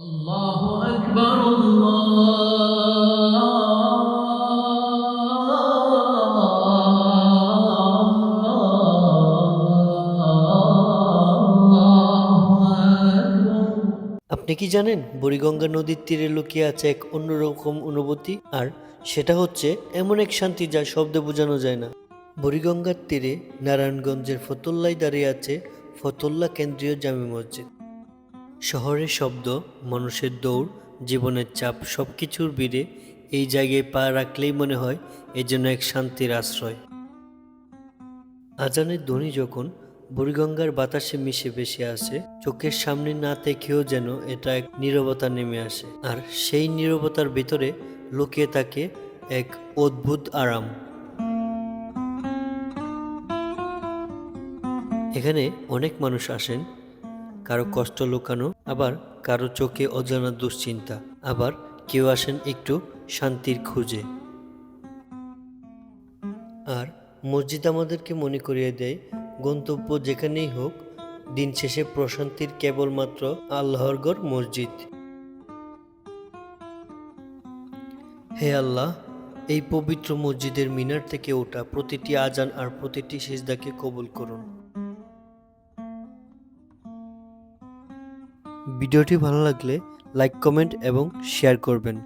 الله أكبر الله أكبر। আপনি কি জানেন বুড়িগঙ্গা নদীর তীরে লুকিয়ে আছে এক অন্যরকম অনুভূতি, আর সেটা হচ্ছে এমন এক শান্তি যা শব্দে বোঝানো যায় না। বুড়িগঙ্গার তীরে নারায়ণগঞ্জের ফতুল্লায় দাঁড়িয়ে আছে ফতুল্লা কেন্দ্রীয় জামে মসজিদ। শহরের শব্দ, মানুষের দৌড়, জীবনের চাপ সবকিছুর ভিড়ে এই জায়গায় পা রাখলেই মনে হয় এ যেন এক শান্তির আশ্রয়। আজানের ধ্বনি যখন বুড়িগঙ্গার বাতাসে মিশে ভেসে আসে, চোখের সামনে না দেখেও যেন এটা এক নীরবতা নেমে আসে, আর সেই নীরবতার ভিতরে লুকিয়ে থাকে এক অদ্ভুত আরাম। এখানে অনেক মানুষ আসেন, কারো কষ্ট লুকানো, আবার কারো চোখে অজানা দুশ্চিন্তা, আবার কেউ আসেন একটু শান্তির খোঁজে। আর মসজিদ আমাদেরকে মনে করিয়ে দেয়, গন্তব্য যেখানেই হোক, দিন শেষে প্রশান্তির কেবলমাত্র আল্লাহর ঘর মসজিদ। হে আল্লাহ, এই পবিত্র মসজিদের মিনার থেকে ওঠা প্রতিটি আজান আর প্রতিটি সিজদাকে কবুল করুন। ভিডিওটি ভালো লাগলে লাইক, কমেন্ট এবং শেয়ার করবেন।